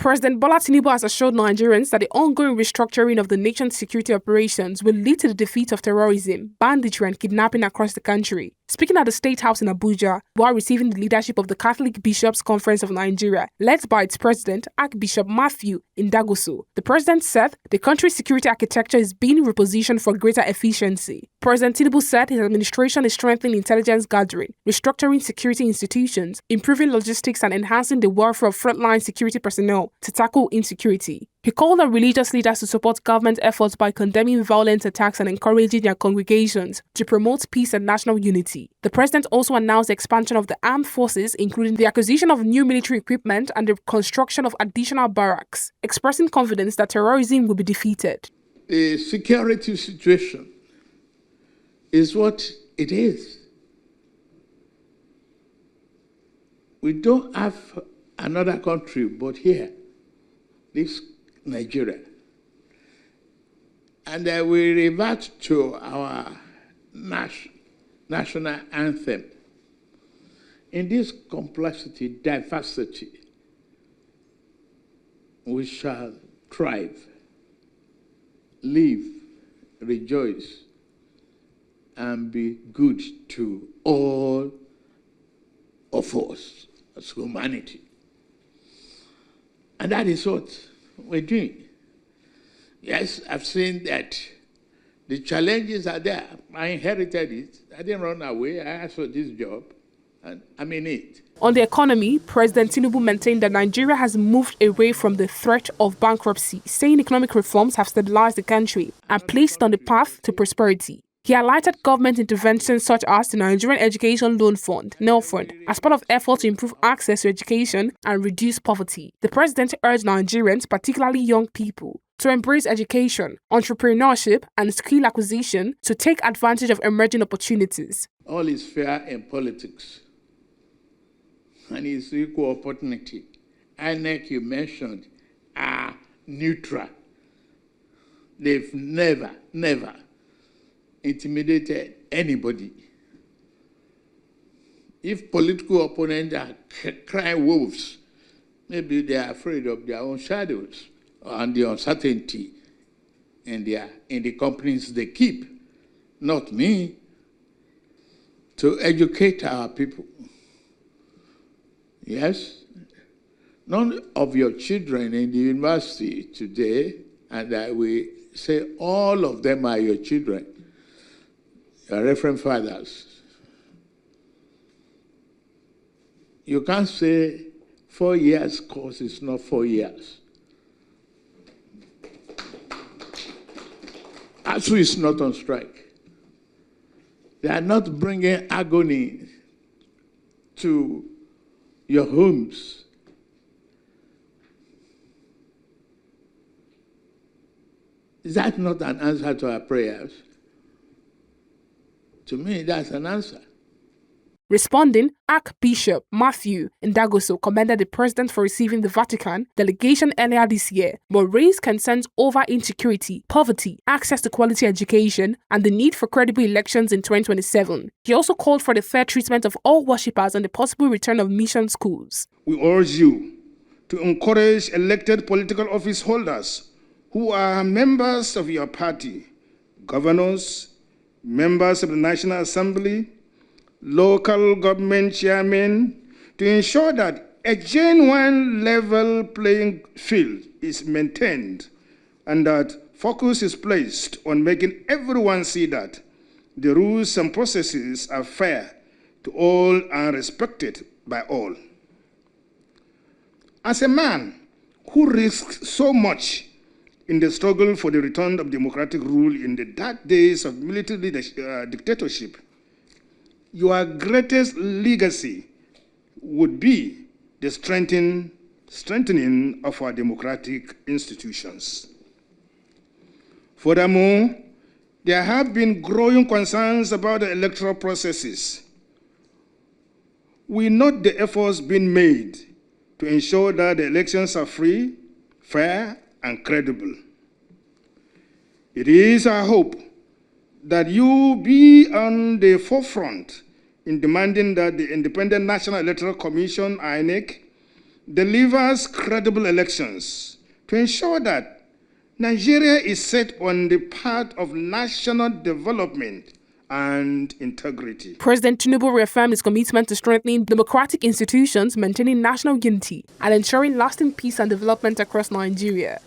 President Bola Tinubu has assured Nigerians that the ongoing restructuring of the nation's security operations will lead to the defeat of terrorism, banditry, and kidnapping across the country. Speaking at the State House in Abuja, while receiving the leadership of the Catholic Bishops' Conference of Nigeria, led by its president, Archbishop Matthew Ndagoso, the president said the country's security architecture is being repositioned for greater efficiency. President Tinubu said his administration is strengthening intelligence gathering, restructuring security institutions, improving logistics, and enhancing the welfare of frontline security personnel to tackle insecurity. He called on religious leaders to support government efforts by condemning violent attacks and encouraging their congregations to promote peace and national unity. The president also announced the expansion of the armed forces, including the acquisition of new military equipment and the construction of additional barracks, expressing confidence that terrorism will be defeated. The security situation is what it is. We don't have another country but here, this Nigeria. And we revert to our national anthem. In this complexity, diversity, we shall thrive, live, rejoice, and be good to all of us as humanity. And that is what we're doing. Yes, I've seen that the challenges are there. I inherited it. I didn't run away. I asked for this job, and I'm in it. On the economy, President Tinubu maintained that Nigeria has moved away from the threat of bankruptcy, saying economic reforms have stabilized the country and placed on the path to prosperity. He highlighted government interventions such as the Nigerian Education Loan Fund, (NELFund), as part of efforts to improve access to education and reduce poverty. The president urged Nigerians, particularly young people, to embrace education, entrepreneurship, and skill acquisition to take advantage of emerging opportunities. All is fair in politics, and it's equal opportunity. INEC, you mentioned, are neutral. They've never intimidated anybody. If political opponents are crying wolves, maybe they are afraid of their own shadows and the uncertainty in the companies they keep. Not me. To educate our people. Yes? None of your children in the university today, and I will say all of them are your children, your Reverend fathers. You can't say 4 years course is not 4 years. ASU is not on strike. They are not bringing agony to your homes. Is that not an answer to our prayers? To me, that's an answer. Responding, Archbishop Matthew Ndagoso commended the president for receiving the Vatican delegation earlier this year, but raised concerns over insecurity, poverty, access to quality education, and the need for credible elections in 2027. He also called for the fair treatment of all worshippers and the possible return of mission schools. We urge you to encourage elected political office holders who are members of your party, governors, members of the National Assembly, local government chairmen, to ensure that a genuine level playing field is maintained and that focus is placed on making everyone see that the rules and processes are fair to all and respected by all. As a man who risks so much in the struggle for the return of democratic rule in the dark days of military dictatorship, your greatest legacy would be the strengthening of our democratic institutions. Furthermore, there have been growing concerns about the electoral processes. We note the efforts being made to ensure that the elections are free, fair, and credible. It is our hope that you be on the forefront in demanding that the Independent National Electoral Commission, INEC, delivers credible elections to ensure that Nigeria is set on the path of national development and integrity. President Tinubu reaffirmed his commitment to strengthening democratic institutions, maintaining national unity, and ensuring lasting peace and development across Nigeria.